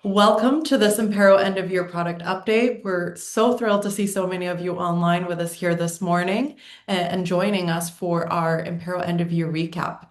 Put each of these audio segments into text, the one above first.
Welcome to this Impero end of year product update. We're so thrilled to see so many of you online with us here this morning and joining us for our Impero end of year recap.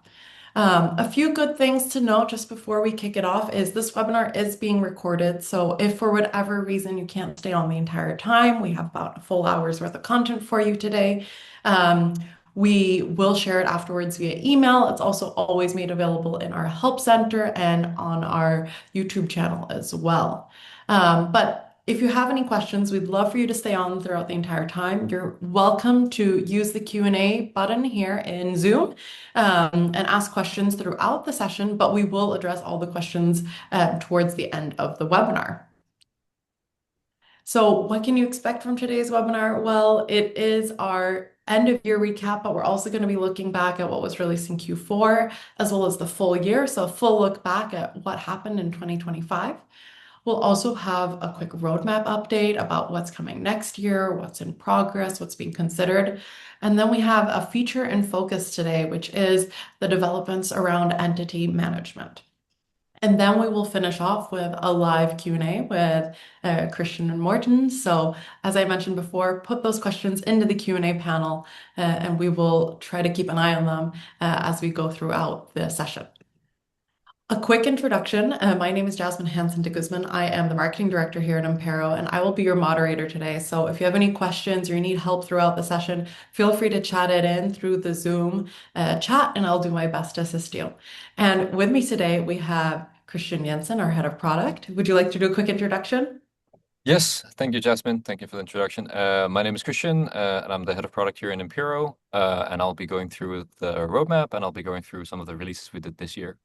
A few good things to note just before we kick it off is this webinar is being recorded. So if for whatever reason you can't stay on the entire time, we have about a full hour's worth of content for you today. Um, we will share it afterwards via email. It's also always made available in our help center and on our YouTube channel as well. But if you have any questions, we'd love for you to stay on throughout the entire time. You're welcome to use the Q&A button here in Zoom and ask questions throughout the session, but we will address all the questions towards the end of the webinar. So what can you expect from today's webinar? Well, it is our end of year recap, but we're also going to be looking back at what was released in Q4, as well as the full year. So a full look back at what happened in 2025. We'll also have a quick roadmap update about what's coming next year, what's in progress, what's being considered. And then we have a feature in focus today, which is the developments around entity management. And then we will finish off with a live Q&A with Christian and Morten. So as I mentioned before, put those questions into the Q&A panel and we will try to keep an eye on them as we go throughout the session. A quick introduction. My name is Jasmine Hansen de Guzman. I am the marketing director here at Impero, and I will be your moderator today. So if you have any questions or you need help throughout the session, feel free to chat it in through the Zoom chat, and I'll do my best to assist you. And with me today, we have Christian Jensen, our head of product. Would you like to do a quick introduction? Yes, thank you, Jasmine. Thank you for the introduction. My name is Christian, and I'm the head of product here in Impero. And I'll be going through the roadmap, and I'll be going through some of the releases we did this year.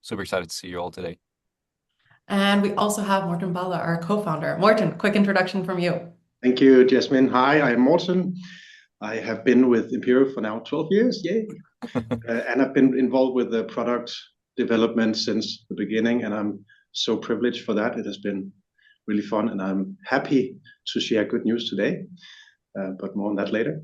Super excited to see you all today. And we also have Morten Balla, our co-founder. Morten, quick introduction from you. Thank you, Jasmine. Hi, I'm Morten. I have been with Impero for now 12 years, yay! And I've been involved with the product development since the beginning, and I'm so privileged for that. It has been really fun, and I'm happy to share good news today, but more on that later.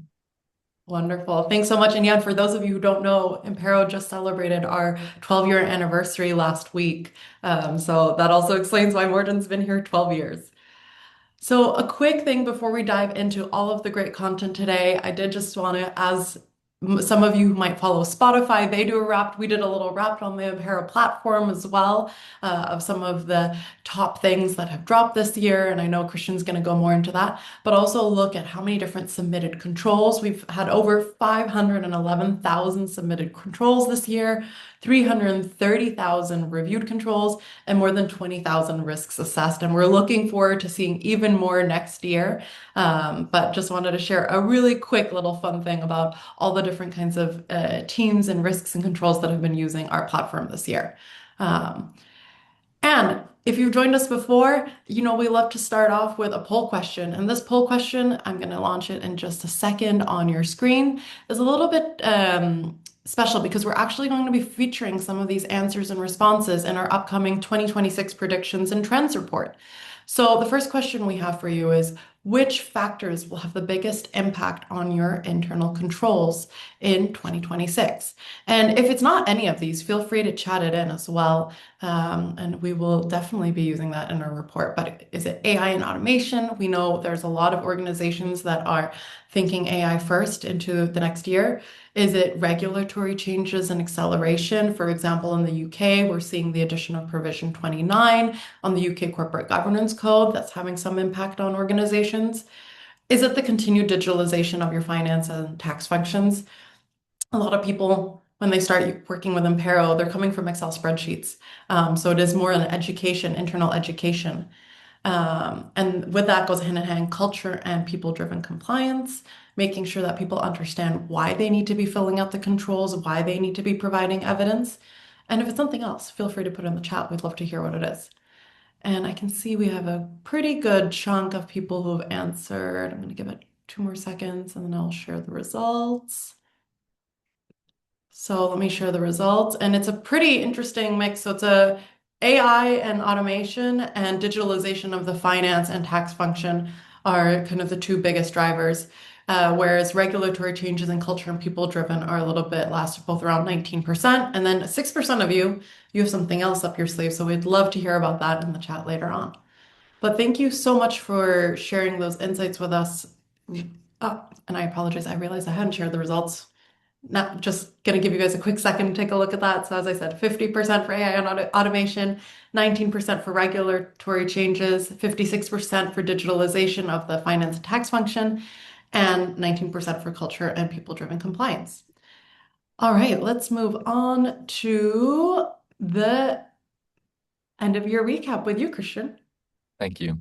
Wonderful. Thanks so much. And yeah, for those of you who don't know, Impero just celebrated our 12-year anniversary last week. So that also explains why Morten's been here 12 years. So a quick thing before we dive into all of the great content today, I did just want to, as some of you who might follow Spotify, they do a wrapped. We did a little wrapped on the Impero platform as well of some of the top things that have dropped this year. And I know Christian's going to go more into that, but also look at how many different submitted controls. We've had over 511,000 submitted controls this year, 330,000 reviewed controls, and more than 20,000 risks assessed. And we're looking forward to seeing even more next year. But just wanted to share a really quick little fun thing about all the different kinds of teams and risks and controls that have been using our platform this year. And if you've joined us before, you know we love to start off with a poll question. And this poll question, I'm going to launch it in just a second on your screen, is a little bit special because we're actually going to be featuring some of these answers and responses in our upcoming 2026 predictions and trends report. So the first question we have for you is, which factors will have the biggest impact on your internal controls in 2026? And if it's not any of these, feel free to chat it in as well. And we will definitely be using that in our report. But is it AI and automation? We know there's a lot of organizations that are thinking AI first into the next year. Is it regulatory changes and acceleration? For example, in the UK, we're seeing the addition of provision 29 on the UK Corporate Governance Code that's having some impact on organizations. Is it the continued digitalization of your finance and tax functions? A lot of people, when they start working with Impero, they're coming from Excel spreadsheets. So it is more an education, internal education. And with that goes hand in hand culture and people-driven compliance, making sure that people understand why they need to be filling out the controls, why they need to be providing evidence. And if it's something else, feel free to put it in the chat. We'd love to hear what it is. And I can see we have a pretty good chunk of people who have answered. I'm going to give it 2 more seconds and then I'll share the results. So let me share the results. And it's a pretty interesting mix. So it's a AI and automation and digitalization of the finance and tax function are kind of the 2 biggest drivers. whereas regulatory changes in culture and people driven are a little bit less, both around 19%. And then 6% of you have something else up your sleeve. So we'd love to hear about that in the chat later on. But thank you so much for sharing those insights with us. Oh, and I apologize. I realized I hadn't shared the results. Not just going to give you guys a quick second to take a look at that. So as I said, 50% for AI and automation, 19% for regulatory changes, 56% for digitalization of the finance and tax function, and 19% for culture and people-driven compliance. All right, let's move on to the end of year recap with you, Christian. Thank you.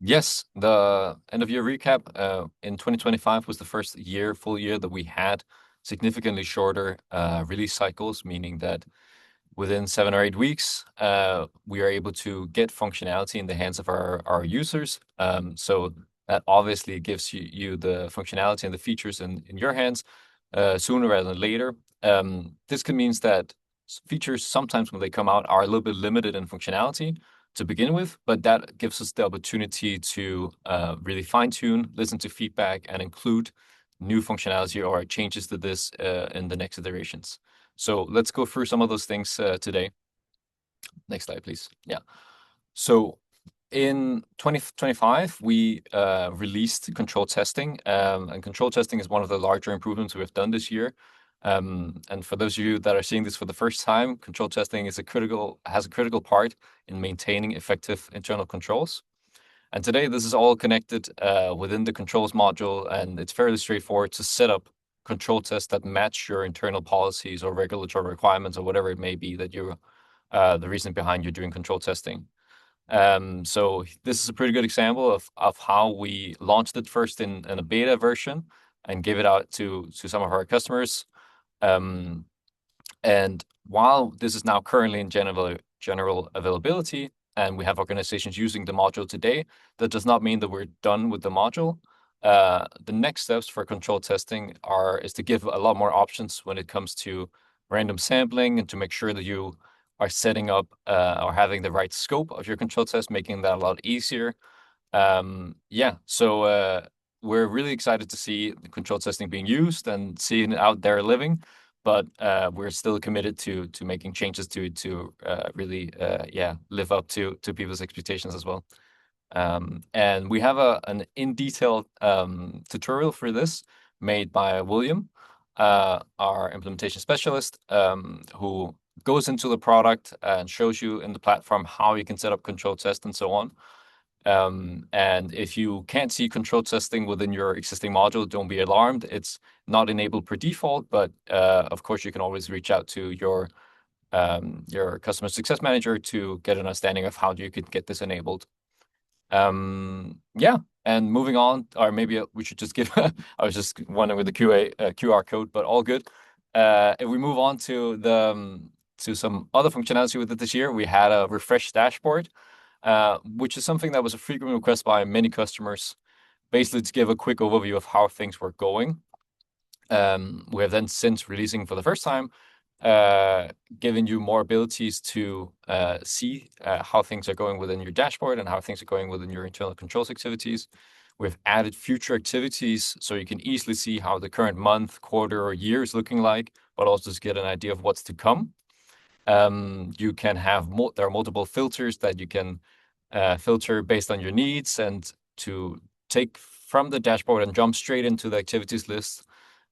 Yes, the end of year recap in 2025 was the first full year that we had significantly shorter release cycles, meaning that within 7 or 8 weeks, we are able to get functionality in the hands of our users. So that obviously gives you the functionality and the features in your hands sooner rather than later. This can mean that features sometimes when they come out are a little bit limited in functionality to begin with, but that gives us the opportunity to really fine-tune, listen to feedback, and include new functionality or changes to this in the next iterations. So let's go through some of those things today. Next slide, please. Yeah. So in 2025, we released control testing, and control testing is one of the larger improvements we have done this year. And for those of you that are seeing this for the first time, control testing has a critical part in maintaining effective internal controls. And today, this is all connected within the controls module, and it's fairly straightforward to set up control tests that match your internal policies or regulatory requirements or whatever it may be that the reason behind you doing control testing. So this is a pretty good example of how we launched it first in a beta version and gave it out to some of our customers. And while this is now currently in general availability, and we have organizations using the module today, that does not mean that we're done with the module. The next steps for control testing is to give a lot more options when it comes to random sampling and to make sure that you are setting up or having the right scope of your control test, making that a lot easier. So we're really excited to see the control testing being used and seeing it out there living, but we're still committed to making changes to really live up to people's expectations as well. And we have an in-detail tutorial for this made by William, our implementation specialist, who goes into the product and shows you in the platform how you can set up control test and so on. And if you can't see control testing within your existing module, don't be alarmed. It's not enabled per default, but of course you can always reach out to your customer success manager to get an understanding of how you could get this enabled. And moving on, or maybe we should just give, I was just wondering with the QR code, but all good. If we move on to some other functionality with it this year, we had a refreshed dashboard, which is something that was a frequent request by many customers, basically to give a quick overview of how things were going. We have then, since releasing for the first time, giving you more abilities to see how things are going within your dashboard and how things are going within your internal controls activities. We've added future activities so you can easily see how the current month, quarter, or year is looking like, but also to get an idea of what's to come. You can have there are multiple filters that you can filter based on your needs and to take from the dashboard and jump straight into the activities list,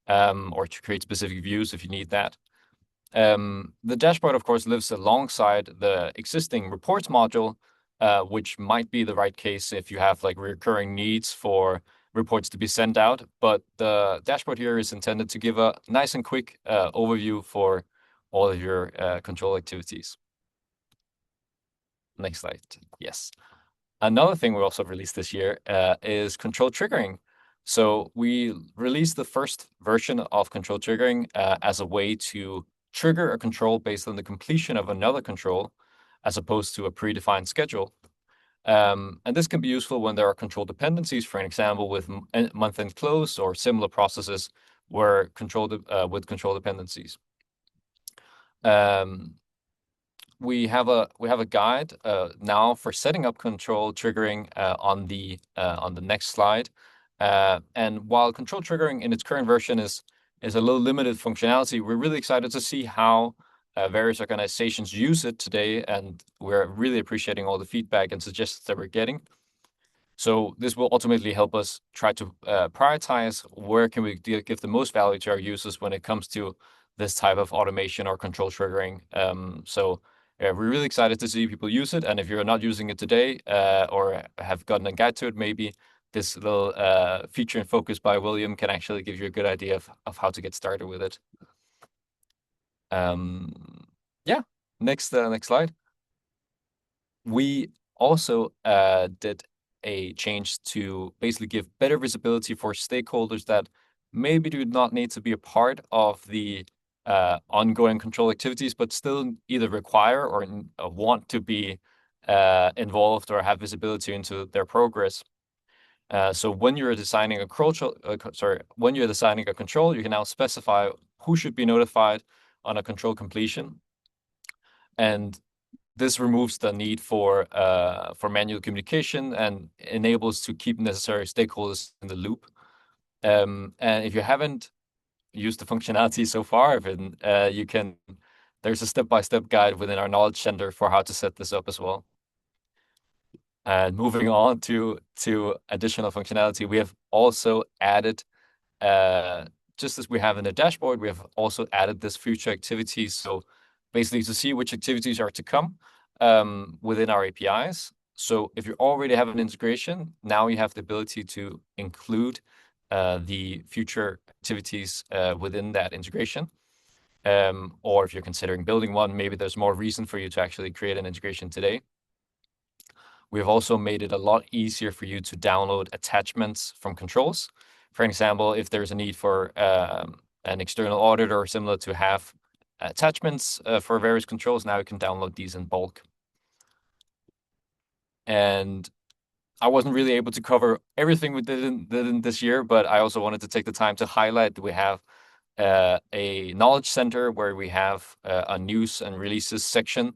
or to create specific views if you need that. The dashboard, of course, lives alongside the existing reports module, which might be the right case if you have like recurring needs for reports to be sent out. But the dashboard here is intended to give a nice and quick overview for all of your control activities. Next slide. Yes. Another thing we also released this year is control triggering. So we released the first version of control triggering as a way to trigger a control based on the completion of another control, as opposed to a predefined schedule. And this can be useful when there are control dependencies, for an example, with month-end close or similar processes where with control dependencies. We have a guide now for setting up control triggering on the next slide. And while control triggering in its current version is a little limited functionality, we're really excited to see how various organizations use it today, and we're really appreciating all the feedback and suggestions that we're getting. So this will ultimately help us try to prioritize where can we give the most value to our users when it comes to this type of automation or control triggering. So yeah, we're really excited to see people use it. And if you're not using it today or have gotten a guide to it, maybe this little feature and focus by William can actually give you a good idea of how to get started with it. Yeah, next slide. We also did a change to basically give better visibility for stakeholders that maybe do not need to be a part of the ongoing control activities, but still either require or want to be involved or have visibility into their progress. So when you're designing a control, you can now specify who should be notified on a control completion, and this removes the need for manual communication and enables to keep necessary stakeholders in the loop. And if you haven't used the functionality so far, there's a step-by-step guide within our knowledge center for how to set this up as well. And moving on to additional functionality, we have also added, just as we have in the dashboard, we have also added this future activities. So basically to see which activities are to come within our APIs. So if you already have an integration, now you have the ability to include the future activities within that integration. Or if you're considering building one, maybe there's more reason for you to actually create an integration today. We've also made it a lot easier for you to download attachments from controls. For example, if there's a need for an external auditor or similar to have attachments for various controls, now you can download these in bulk. And I wasn't really able to cover everything we did in this year, but I also wanted to take the time to highlight that we have a knowledge center where we have a news and releases section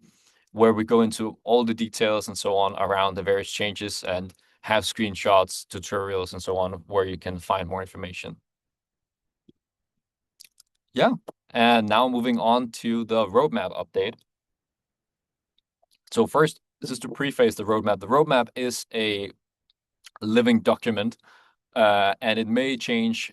where we go into all the details and so on around the various changes and have screenshots, tutorials, and so on where you can find more information. Yeah, and now moving on to the roadmap update. So first, this is to preface the roadmap. The roadmap is a living document, and it may change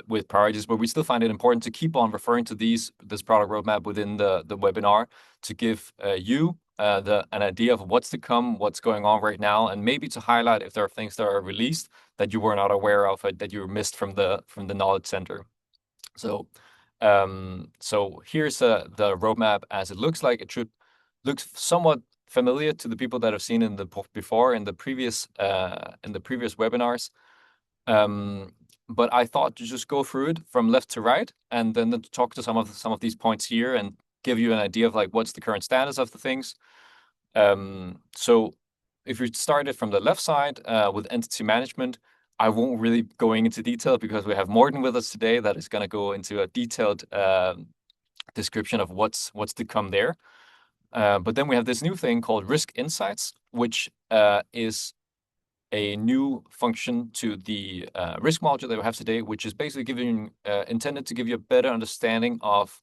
with priorities, but we still find it important to keep on referring to this product roadmap within the webinar to give you an idea of what's to come, what's going on right now, and maybe to highlight if there are things that are released that you were not aware of, that you missed from the Knowledge Center. So, here's the roadmap as it looks like. It should look somewhat familiar to the people that have seen in the previous webinars. But I thought to just go through it from left to right, and then to talk to some of these points here and give you an idea of like what's the current status of the things. So if you started from the left side with entity management, I won't really go into detail because we have Morten with us today that is going to go into a detailed description of what's to come there. But then we have this new thing called Risk Insights, which is a new function to the risk module that we have today, which is basically intended to give you a better understanding of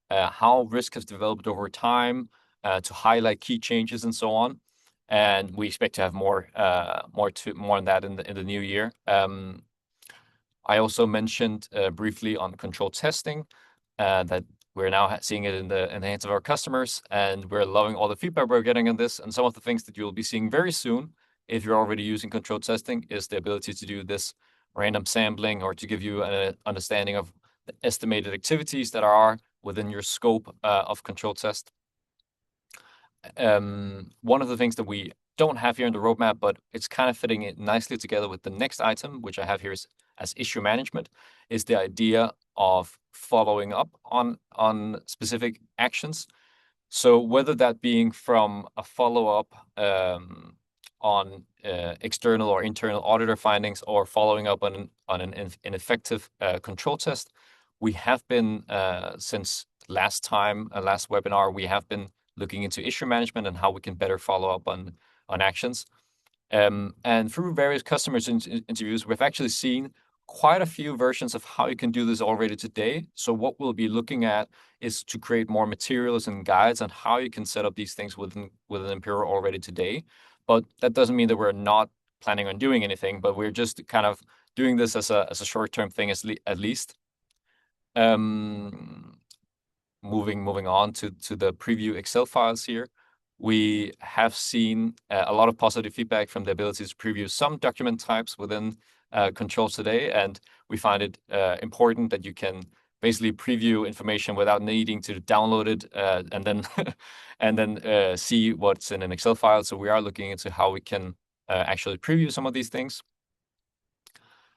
how risk has developed over time, to highlight key changes and so on. And we expect to have more on that in the new year. I also mentioned briefly on control testing that we're now seeing it in the hands of our customers, and we're loving all the feedback we're getting on this. And some of the things that you'll be seeing very soon, if you're already using control testing, is the ability to do this random sampling or to give you an understanding of the estimated activities that are within your scope of control test. One of the things that we don't have here in the roadmap, but it's kind of fitting it nicely together with the next item, which I have here as issue management, is the idea of following up on specific actions. So whether that being from a follow-up on external or internal auditor findings, or following up on an ineffective control test, we have been since last webinar, we have been looking into issue management and how we can better follow up on actions. And through various customers interviews, we've actually seen quite a few versions of how you can do this already today. So what we'll be looking at is to create more materials and guides on how you can set up these things within Impero already today. But that doesn't mean that we're not planning on doing anything, but we're just kind of doing this as a short-term thing at least. Moving on to the preview Excel files here. We have seen a lot of positive feedback from the ability to preview some document types within controls today, and we find it important that you can basically preview information without needing to download it and then and then see what's in an Excel file. So we are looking into how we can actually preview some of these things.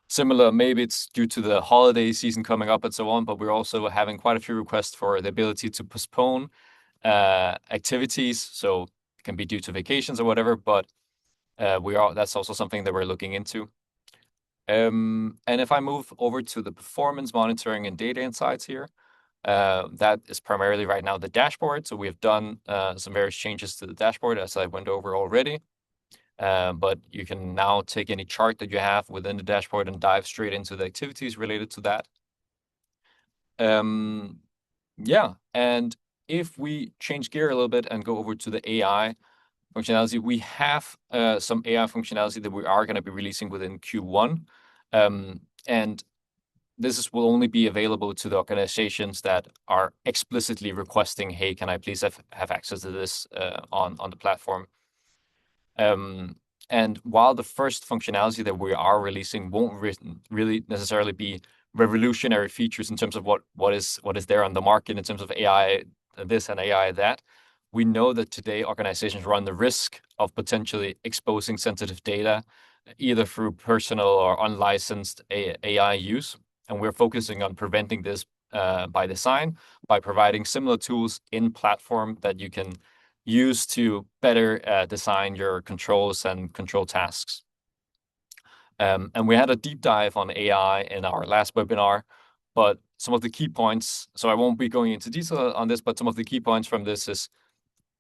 Similar, maybe it's due to the holiday season coming up and so on, but we're also having quite a few requests for the ability to postpone activities. So it can be due to vacations or whatever, but that's also something that we're looking into. And if I move over to the performance monitoring and data insights here, that is primarily right now the dashboard. So we have done some various changes to the dashboard as I went over already. But you can now take any chart that you have within the dashboard and dive straight into the activities related to that. Yeah, and if we change gear a little bit and go over to the AI functionality, we have some AI functionality that we are going to be releasing within Q1. And this will only be available to the organizations that are explicitly requesting, hey, can I please have access to this on the platform? And while the first functionality that we are releasing won't really necessarily be revolutionary features in terms of what is there on the market in terms of AI this and AI that, we know that today organizations run the risk of potentially exposing sensitive data either through personal or unlicensed AI use. And we're focusing on preventing this by design, by providing similar tools in platform that you can use to better design your controls and control tasks. And we had a deep dive on AI in our last webinar, but some of the key points, so I won't be going into detail on this, but some of the key points from this is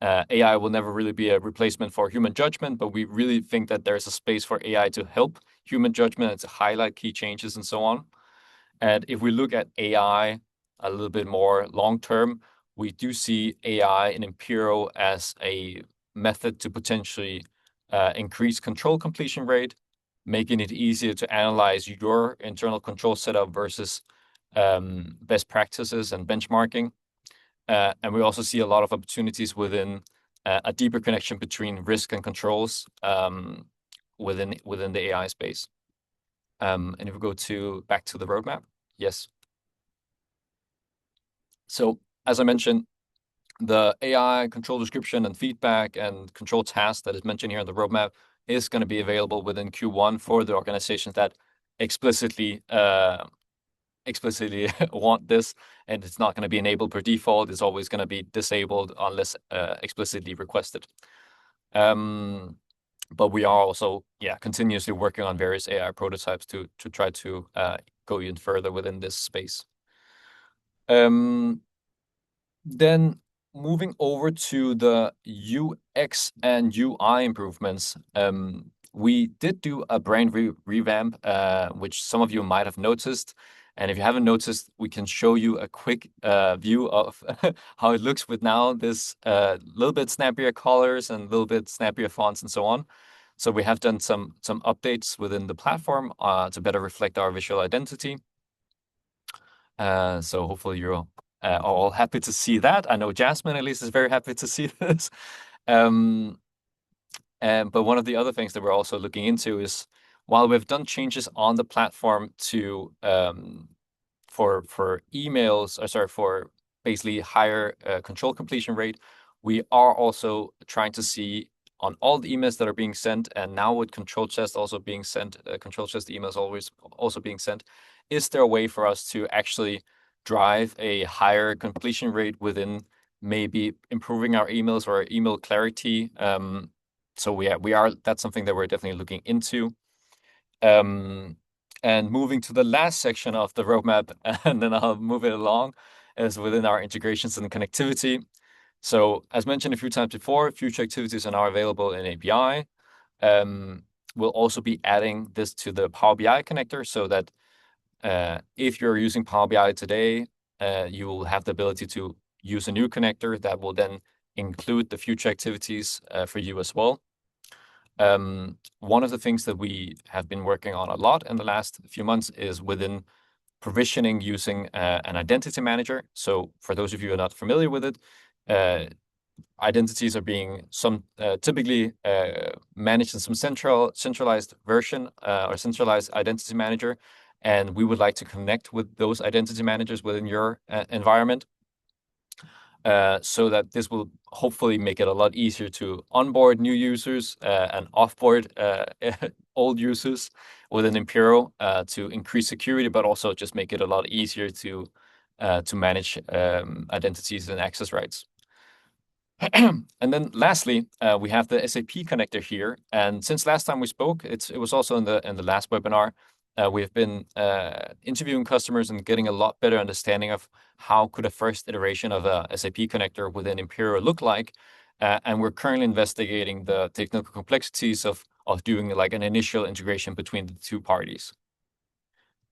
AI will never really be a replacement for human judgment, but we really think that there's a space for AI to help human judgment and to highlight key changes and so on. And if we look at AI a little bit more long term, we do see AI in Impero as a method to potentially increase control completion rate, making it easier to analyze your internal control setup versus best practices and benchmarking. And we also see a lot of opportunities within a deeper connection between risk and controls within the AI space. And if we go back to the roadmap, yes. So as I mentioned, the AI control description and feedback and control task that is mentioned here in the roadmap is going to be available within Q1 for the organizations that explicitly want this, and it's not going to be enabled per default. It's always going to be disabled unless explicitly requested. But we are also continuously working on various AI prototypes to try to go even further within this space. Then moving over to the UX and UI improvements, we did do a brand revamp, which some of you might have noticed. And if you haven't noticed, we can show you a quick view of how it looks with now this little bit snappier colors and a little bit snappier fonts and so on. So we have done some updates within the platform to better reflect our visual identity. So hopefully you're all happy to see that. I know Jasmine at least is very happy to see this. But one of the other things that we're also looking into is, while we've done changes on the platform to for emails, for basically higher control completion rate, we are also trying to see on all the emails that are being sent, and now with control test also being sent, control test emails always also being sent, is there a way for us to actually drive a higher completion rate within maybe improving our emails or our email clarity? So we are that's something that we're definitely looking into. And moving to the last section of the roadmap, and then I'll move it along, is within our integrations and connectivity. So as mentioned a few times before, future activities are now available in API. we'll also be adding this to the Power BI connector so that if you're using Power BI today, you will have the ability to use a new connector that will then include the future activities for you as well. One of the things that we have been working on a lot in the last few months is within provisioning using an identity manager. So for those of you who are not familiar with it, identities are being typically managed in some centralized version or centralized identity manager. And we would like to connect with those identity managers within your environment. So that this will hopefully make it a lot easier to onboard new users and offboard old users within Impero to increase security, but also just make it a lot easier to manage identities and access rights. And then lastly, we have the SAP connector here. And since last time we spoke, it was also in the last webinar. We've been interviewing customers and getting a lot better understanding of how could a first iteration of a SAP connector within Impero look like. And we're currently investigating the technical complexities of doing like an initial integration between the two parties.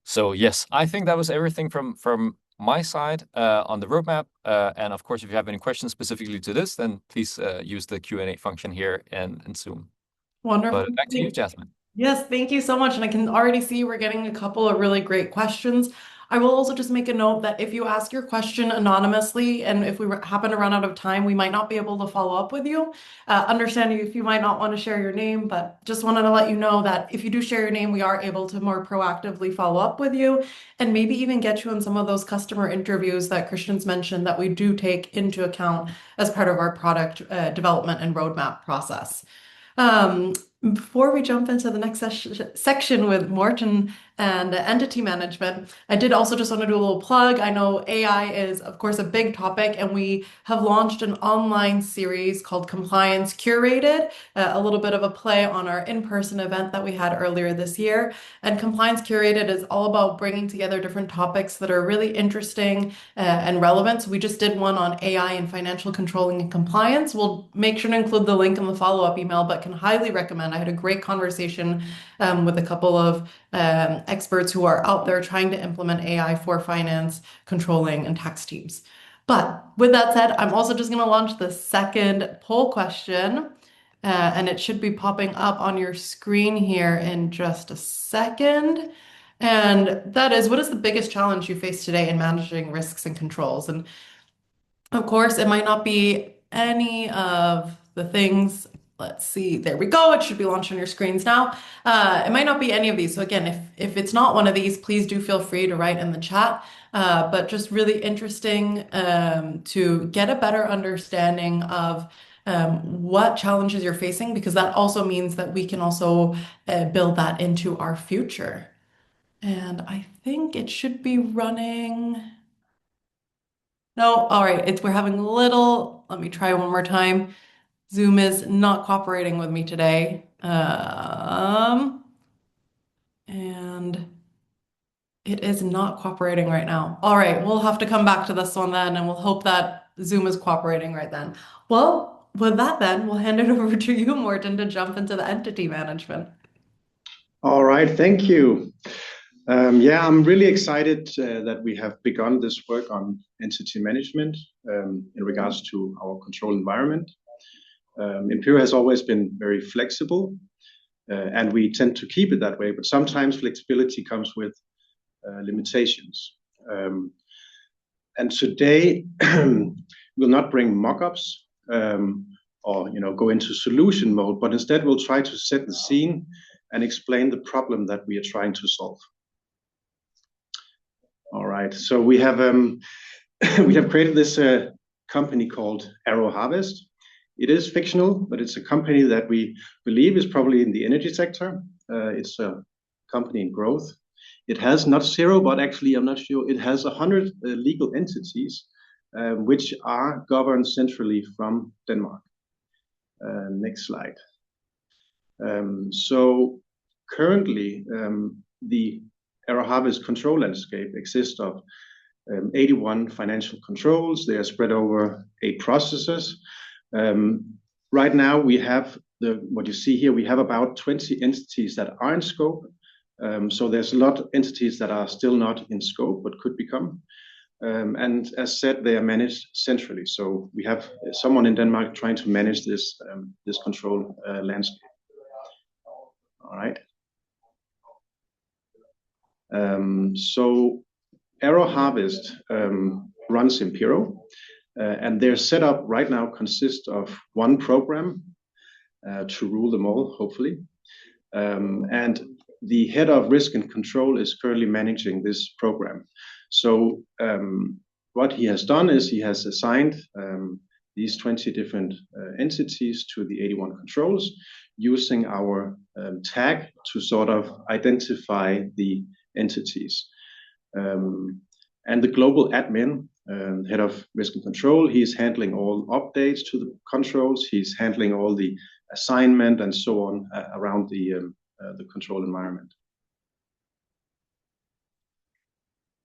So yes, I think that was everything from my side on the roadmap. And of course, if you have any questions specifically to this, then please use the Q&A function here in Zoom. Wonderful. But back to you, Jasmine. Yes, thank you so much. And I can already see we're getting a couple of really great questions. I will also just make a note that if you ask your question anonymously and if we happen to run out of time, we might not be able to follow up with you. Understanding if you might not want to share your name, but just wanted to let you know that if you do share your name, we are able to more proactively follow up with you and maybe even get you on some of those customer interviews that Christian's mentioned that we do take into account as part of our product development and roadmap process. Before we jump into the next section with Morten and entity management, I did also just want to do a little plug. I know AI is, of course, a big topic, and we have launched an online series called Compliance Curated, a little bit of a play on our in-person event that we had earlier this year. And Compliance Curated is all about bringing together different topics that are really interesting and relevant. So we just did one on AI and financial controlling and compliance. We'll make sure to include the link in the follow-up email, but can highly recommend. I had a great conversation with a couple of experts who are out there trying to implement AI for finance, controlling, and tax teams. But with that said, I'm also just going to launch the second poll question, and it should be popping up on your screen here in just a second. And that is, what is the biggest challenge you face today in managing risks and controls? And of course, it might not be any of the things. Let's see, there we go. It should be launched on your screens now. It might not be any of these. So again, if it's not one of these, please do feel free to write in the chat. But just really interesting to get a better understanding of what challenges you're facing, because that also means that we can also build that into our future. And I think it should be running. No, all right. We're having a little. Let me try one more time. Zoom is not cooperating with me today. And it is not cooperating right now. All right, we'll have to come back to this one then, and we'll hope that Zoom is cooperating right then. Well, with that then, we'll hand it over to you, Morten, to jump into the entity management. All right, thank you. Yeah, I'm really excited that we have begun this work on entity management in regards to our control environment. Impero has always been very flexible, and we tend to keep it that way, but sometimes flexibility comes with limitations. And today, we'll not bring mock-ups or go into solution mode, but instead we'll try to set the scene and explain the problem that we are trying to solve. All right, so we have created this company called Arrow Harvest. It is fictional, but it's a company that we believe is probably in the energy sector. It's a company in growth. It has not zero, but actually I'm not sure. It has 100 legal entities, which are governed centrally from Denmark. Next slide. So currently, the Arrow Harvest control landscape exists of 81 financial controls. They are spread over 8 processes. Right now, we have what you see here, we have about 20 entities that are in scope. So there's a lot of entities that are still not in scope, but could become. And as said, they are managed centrally. So we have someone in Denmark trying to manage this control landscape. All right. So Arrow Harvest runs Impero, and their setup right now consists of one program to rule them all, hopefully. And the head of risk and control is currently managing this program. So what he has done is he has assigned these 20 different entities to the 81 controls using our tag to sort of identify the entities. And the global admin, head of risk and control, he's handling all updates to the controls. He's handling all the assignment and so on around the control environment.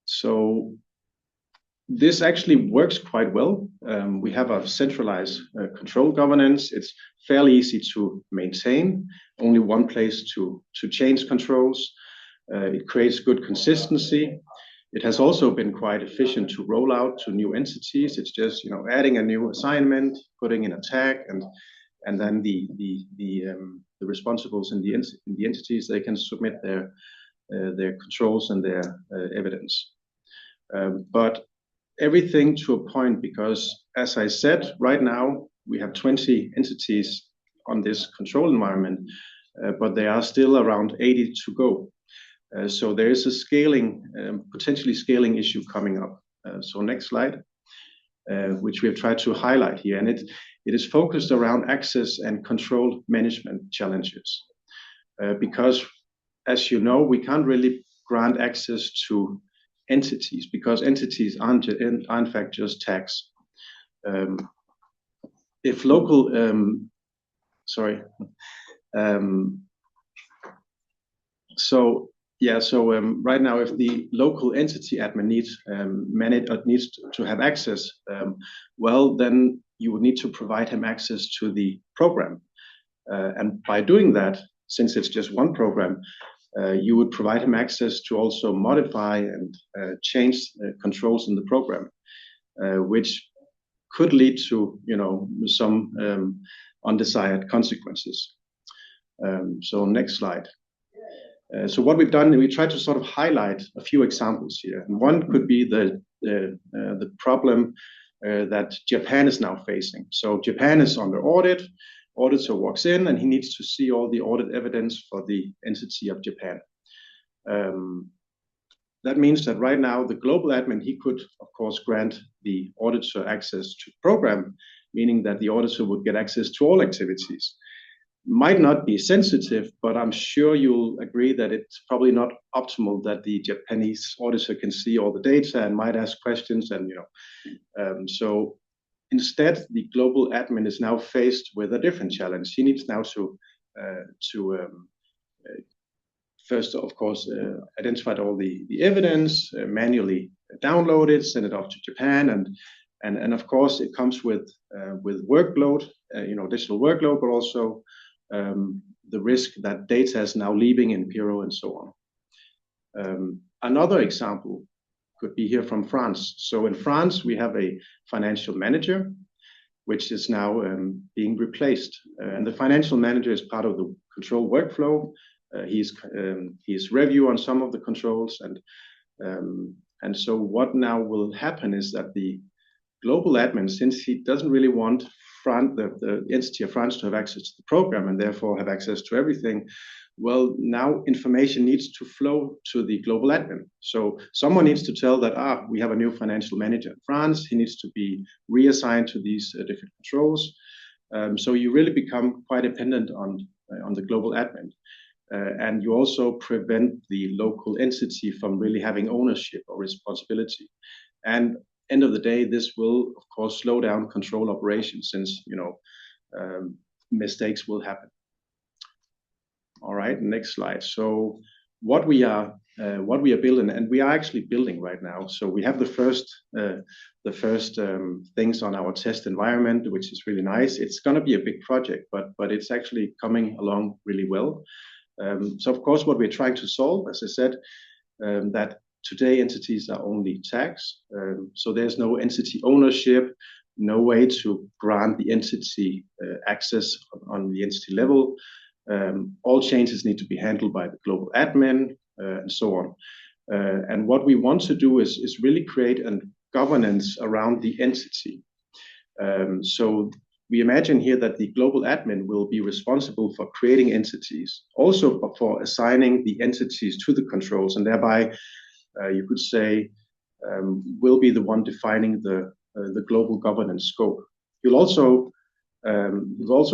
So this actually works quite well. We have a centralized control governance. It's fairly easy to maintain, only one place to change controls. It creates good consistency. It has also been quite efficient to roll out to new entities. It's just adding a new assignment, putting in a tag, and then the responsibles in the entities, they can submit their controls and their evidence. But everything to a point, because as I said, right now we have 20 entities on this control environment, but there are still around 80 to go. So there is a potentially scaling issue coming up. So next slide, which we have tried to highlight here, and it is focused around access and control management challenges. Because, as you know, we can't really grant access to entities because entities aren't in fact just tags. If local, right now, if the local entity admin needs to have access, well, then you would need to provide him access to the program. And by doing that, since it's just one program, you would provide him access to also modify and change controls in the program, which could lead to some undesired consequences. So next slide. So what we've done, we tried to sort of highlight a few examples here. And one could be the problem that Japan is now facing. So Japan is under audit. Auditor walks in and he needs to see all the audit evidence for the entity of Japan. That means that right now the global admin, he could of course grant the auditor access to the program, meaning that the auditor would get access to all activities. Might not be sensitive, but I'm sure you'll agree that it's probably not optimal that the Japanese auditor can see all the data and might ask questions, and so instead the global admin is now faced with a different challenge. He needs now to first, of course, identify all the evidence, manually download it, send it off to Japan, and of course it comes with workload, additional workload, but also the risk that data is now leaving Impero and so on. Another example could be here from France. So in France, we have a financial manager, which is now being replaced. And the financial manager is part of the control workflow. He's review on some of the controls. And so what now will happen is that the global admin, since he doesn't really want the entity of France to have access to the program and therefore have access to everything, well, now information needs to flow to the global admin. So someone needs to tell that, we have a new financial manager in France. He needs to be reassigned to these different controls. So you really become quite dependent on the global admin. And you also prevent the local entity from really having ownership or responsibility. And end of the day, this will, of course, slow down control operations since, mistakes will happen. All right, next slide. So what we are building, and we are actually building right now. So we have the first things on our test environment, which is really nice. It's going to be a big project, but it's actually coming along really well. So of course, what we're trying to solve, as I said, that today entities are only tags. So there's no entity ownership, no way to grant the entity access on the entity level. All changes need to be handled by the global admin and so on. And what we want to do is really create a governance around the entity. So we imagine here that the global admin will be responsible for creating entities, also for assigning the entities to the controls, and thereby you could say will be the one defining the global governance scope. You'll also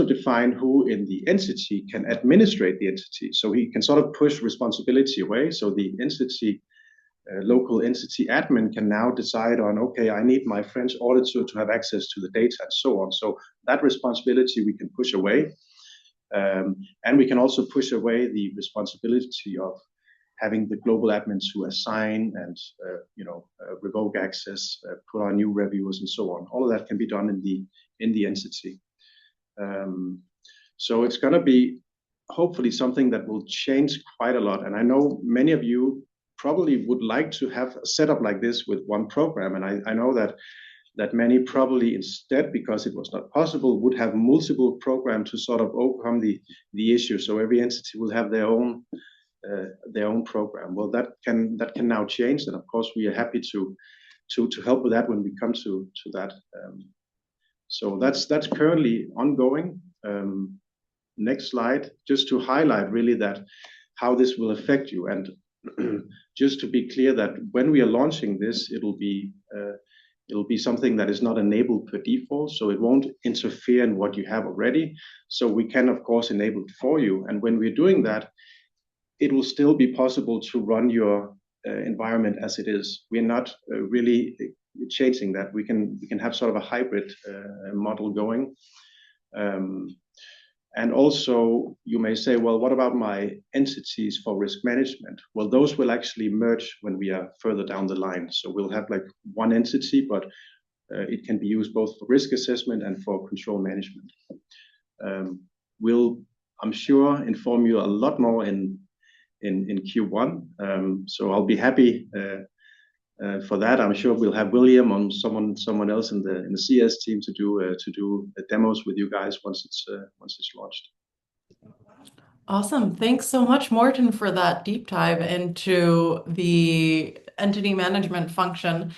define who in the entity can administrate the entity. So he can sort of push responsibility away. So the entity, local entity admin can now decide on, okay, I need my French auditor to have access to the data and so on. So that responsibility we can push away. And we can also push away the responsibility of having the global admin to assign and revoke access, put on new reviewers and so on. All of that can be done in the entity. So it's going to be hopefully something that will change quite a lot. And I know many of you probably would like to have a setup like this with one program. And I know that many probably instead, because it was not possible, would have multiple programs to sort of overcome the issue. So every entity will have their own program. Well, that can now change. And of course, we are happy to help with that when we come to that. So that's currently ongoing. Next slide, just to highlight really that how this will affect you. And just to be clear that when we are launching this, it'll be something that is not enabled per default, so it won't interfere in what you have already. So we can, of course, enable it for you. And when we're doing that, it will still be possible to run your environment as it is. We're not really changing that. We can have sort of a hybrid model going. And also, you may say, well, what about my entities for risk management? Well, those will actually merge when we are further down the line. So we'll have like one entity, but it can be used both for risk assessment and for control management. We'll, I'm sure, inform you a lot more in Q1. So I'll be happy for that. I'm sure we'll have William or someone else in the CS team to do demos with you guys once it's launched. Awesome. Thanks so much, Morten, for that deep dive into the entity management function.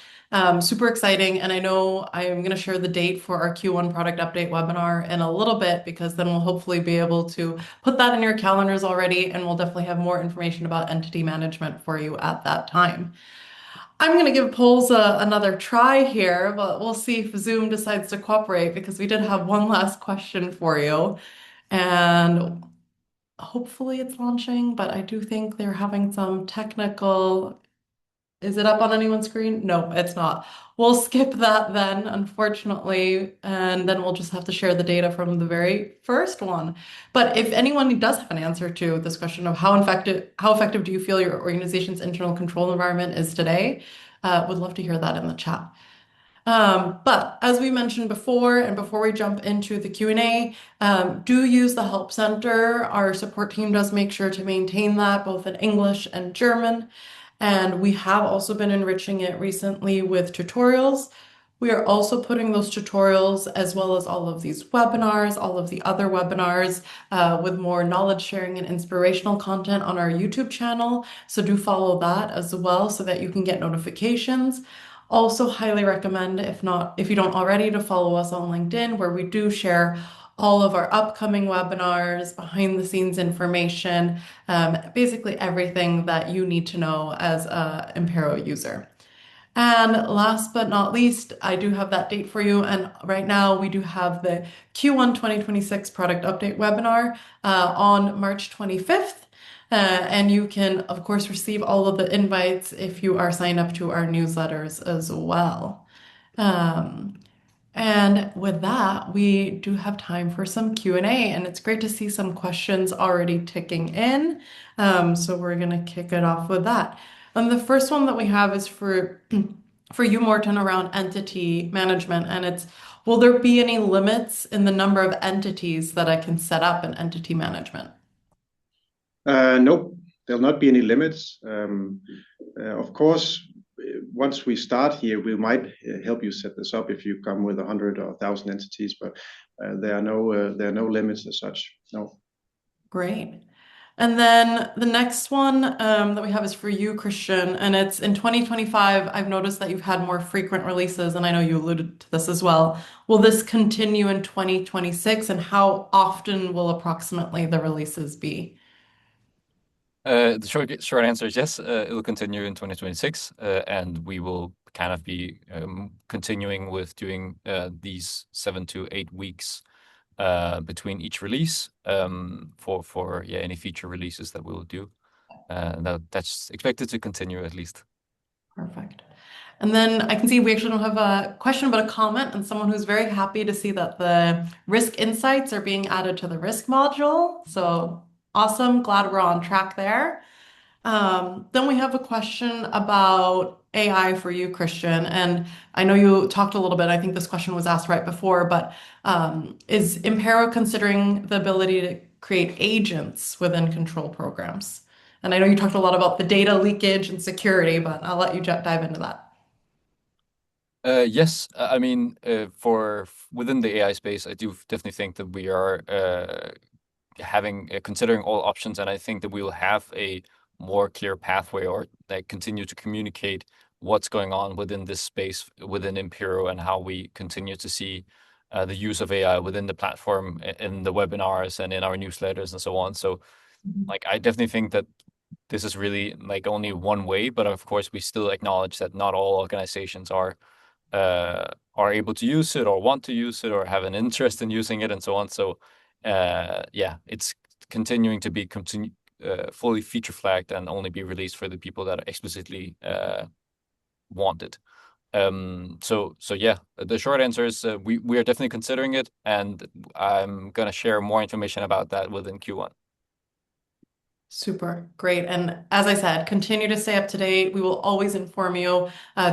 Super exciting. And I know I'm going to share the date for our Q1 product update webinar in a little bit, because then we'll hopefully be able to put that in your calendars already, and we'll definitely have more information about entity management for you at that time. I'm going to give polls another try here, but we'll see if Zoom decides to cooperate, because we did have one last question for you. And hopefully it's launching, but I do think they're having some technical. Is it up on anyone's screen? No, it's not. We'll skip that then, unfortunately, and then we'll just have to share the data from the very first one. But if anyone does have an answer to this question of how effective do you feel your organization's internal control environment is today, would love to hear that in the chat. But as we mentioned before, and before we jump into the Q&A, do use the Help Center. Our support team does make sure to maintain that both in English and German. And we have also been enriching it recently with tutorials. We are also putting those tutorials, as well as all of these webinars, all of the other webinars, with more knowledge sharing and inspirational content on our YouTube channel. So do follow that as well, so that you can get notifications. Also highly recommend, if you don't already, to follow us on LinkedIn, where we do share all of our upcoming webinars, behind the scenes information, basically everything that you need to know as a Impero user. And last but not least, I do have that date for you. And right now we do have the Q1 2026 product update webinar on March 25th. And you can, of course, receive all of the invites if you are signed up to our newsletters as well. And with that, we do have time for some Q&A, and it's great to see some questions already ticking in. So we're going to kick it off with that. And the first one that we have is for for you, Morten, around entity management, and it's, will there be any limits in the number of entities that I can set up in entity management? Nope, there'll not be any limits. Of course, once we start here, we might help you set this up if you come with 100 or 1,000 entities, but there are no limits as such. No. Great. And then the next one that we have is for you, Christian, and it's in 2025. I've noticed that you've had more frequent releases, and I know you alluded to this as well. Will this continue in 2026, and how often will approximately the releases be? The short answer is yes, it will continue in 2026, and we will kind of be continuing with doing these 7 to 8 weeks between each release for any feature releases that we will do. That's expected to continue at least. Perfect. And then I can see we actually don't have a question, but a comment, and someone who's very happy to see that the risk insights are being added to the risk module. So awesome. Glad we're on track there. Then we have a question about AI for you, Christian. And I know you talked a little bit, I think this question was asked right before, but is Impero considering the ability to create agents within control programs? And I know you talked a lot about the data leakage and security, but I'll let you dive into that. Yes, I mean, for within the AI space, I do definitely think that we are having considering all options, and I think that we will have a more clear pathway or like continue to communicate what's going on within this space within Impero and how we continue to see the use of AI within the platform in the webinars and in our newsletters and so on. So, like, I definitely think that this is really like only one way, but of course, we still acknowledge that not all organizations are able to use it or want to use it or have an interest in using it and so on. So yeah, it's continuing to be fully feature flagged and only be released for the people that explicitly want it. So yeah, the short answer is we are definitely considering it, and I'm gonna share more information about that within Q1. Super great. And as I said, continue to stay up to date. We will always inform you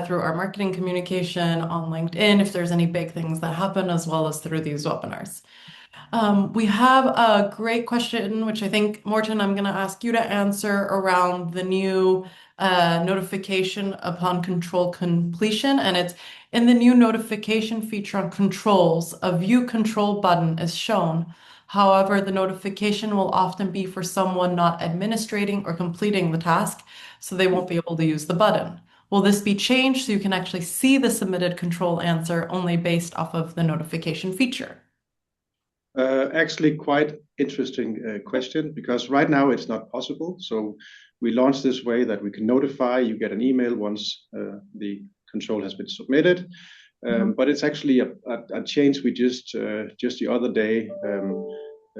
through our marketing communication on LinkedIn if there's any big things that happen, as well as through these webinars. We have a great question, which I think, Morten, I'm going to ask you to answer around the new notification upon control completion. And it's in the new notification feature on controls, a view control button is shown. However, the notification will often be for someone not administrating or completing the task, so they won't be able to use the button. Will this be changed so you can actually see the submitted control answer only based off of the notification feature? Actually, quite interesting question, because right now it's not possible. So we launched this way that we can notify, you get an email once the control has been submitted. But it's actually a change we just the other day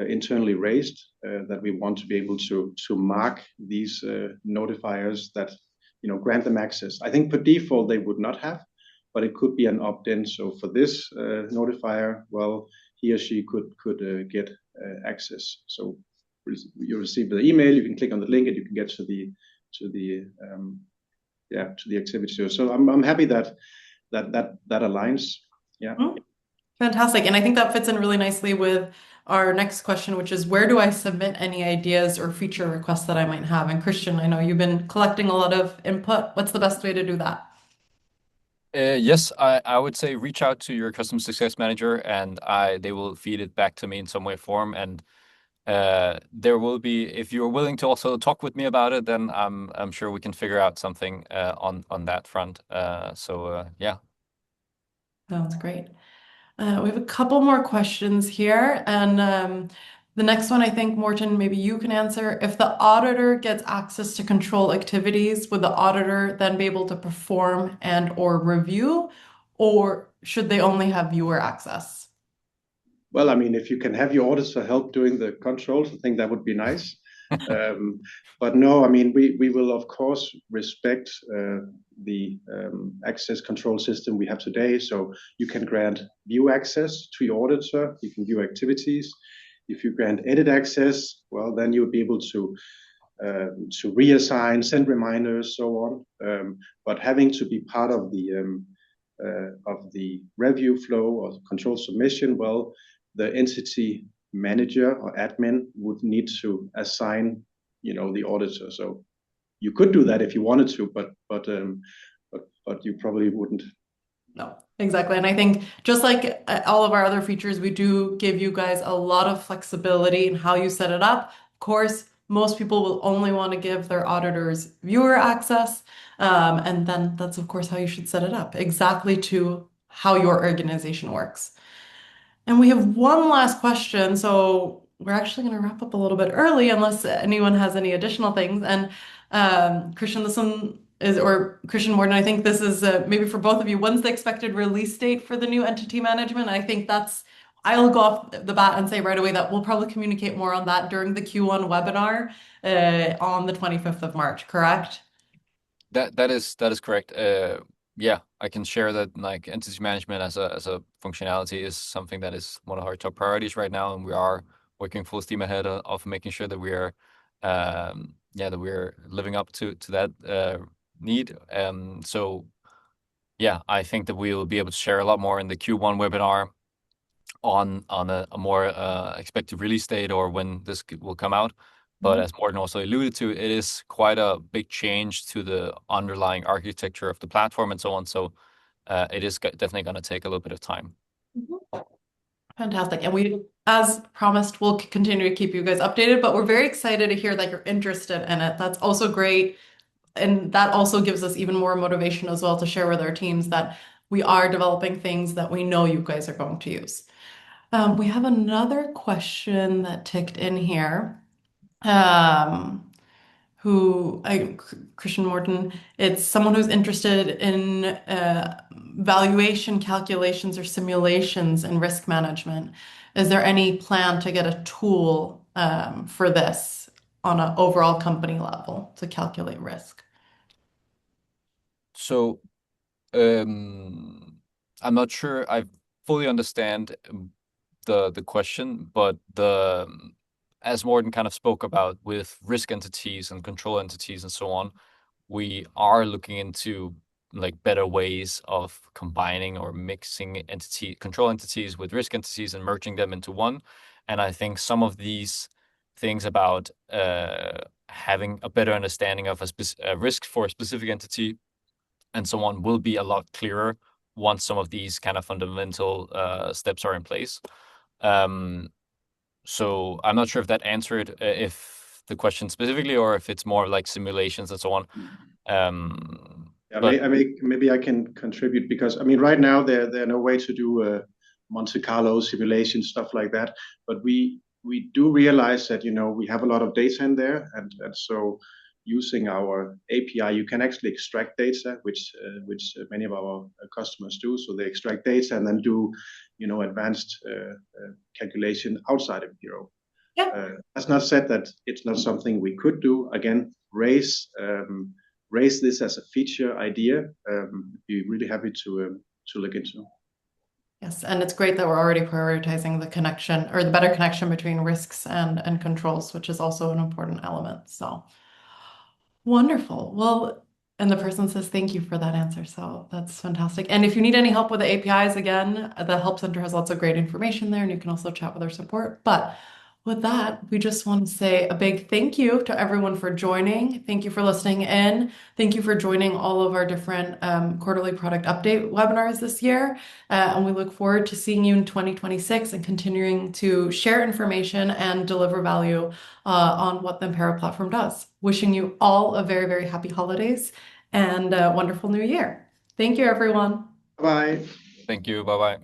internally raised, that we want to be able to mark these notifiers that grant them access. I think per default they would not have, but it could be an opt-in. So for this notifier, well, he or she could get access. So you receive the email, you can click on the link, and you can get to the activity. So I'm happy that aligns. Yeah. Fantastic. And I think that fits in really nicely with our next question, which is where do I submit any ideas or feature requests that I might have? And Christian, I know you've been collecting a lot of input. What's the best way to do that? Yes, I would say reach out to your customer success manager, and they will feed it back to me in some way, form. And there will be, if you're willing to also talk with me about it, then I'm sure we can figure out something on that front. So yeah. Sounds great. We have a couple more questions here, and the next one I think, Morten, maybe you can answer. If the auditor gets access to control activities, would the auditor then be able to perform and or review, or should they only have viewer access? Well, I mean, if you can have your auditor help doing the controls, I think that would be nice. But no, I mean, we will, of course, respect the access control system we have today. So you can grant view access to your auditor, you can view activities. If you grant edit access, well, then you'll be able to reassign, send reminders, so on. But having to be part of the review flow or control submission, well, the entity manager or admin would need to assign, the auditor. So you could do that if you wanted to, but you probably wouldn't. No, exactly. And I think just like all of our other features, we do give you guys a lot of flexibility in how you set it up. Of course, most people will only want to give their auditors viewer access. And then that's, of course, how you should set it up, exactly to how your organization works. And we have one last question. So we're actually going to wrap up a little bit early unless anyone has any additional things. And Christian, this one is, or Christian Morton, I think this is maybe for both of you. When's the expected release date for the new entity management? I think I'll go off the bat and say right away that we'll probably communicate more on that during the Q1 webinar on the 25th of March, correct? That is correct. Yeah, I can share that like entity management as a functionality is something that is one of our top priorities right now, and we are working full steam ahead of making sure that we are that we're living up to that need. So yeah, I think that we will be able to share a lot more in the Q1 webinar on a more expected release date or when this will come out. But as Morten also alluded to, it is quite a big change to the underlying architecture of the platform and so on. So it is definitely going to take a little bit of time. Fantastic. And we, as promised, will continue to keep you guys updated, but we're very excited to hear that you're interested in it. That's also great. And that also gives us even more motivation as well to share with our teams that we are developing things that we know you guys are going to use. We have another question that ticked in here. Christian Morton, it's someone who's interested in valuation calculations or simulations and risk management. Is there any plan to get a tool for this on an overall company level to calculate risk? So I'm not sure I fully understand the question, but as Morten kind of spoke about with risk entities and control entities and so on, we are looking into like better ways of combining or mixing control entities with risk entities and merging them into one. And I think some of these things about having a better understanding of a risk for a specific entity and so on will be a lot clearer once some of these kind of fundamental steps are in place. So I'm not sure if that answered if the question specifically or if it's more like simulations and so on. Yeah, But maybe I can contribute because I mean right now there are no way to do Monte Carlo simulation stuff like that, but we do realize that we have a lot of data in there, and so using our API you can actually extract data, which many of our customers do. So they extract data and then do advanced calculation outside of Impero. Yeah. That's not said that it's not something we could do. Again, raise this as a feature idea. Be really happy to look into. Yes, and it's great that we're already prioritizing the connection or the better connection between risks and controls, which is also an important element. So wonderful. Well, and the person says thank you for that answer. So that's fantastic. And if you need any help with the APIs, again, the Help Center has lots of great information there, and you can also chat with our support. But with that, we just want to say a big thank you to everyone for joining. Thank you for listening in. Thank you for joining all of our different quarterly product update webinars this year. And we look forward to seeing you in 2026 and continuing to share information and deliver value on what the Impero platform does. Wishing you all a very, very happy holidays and a wonderful new year. Thank you, everyone. Bye. thank you. Bye bye.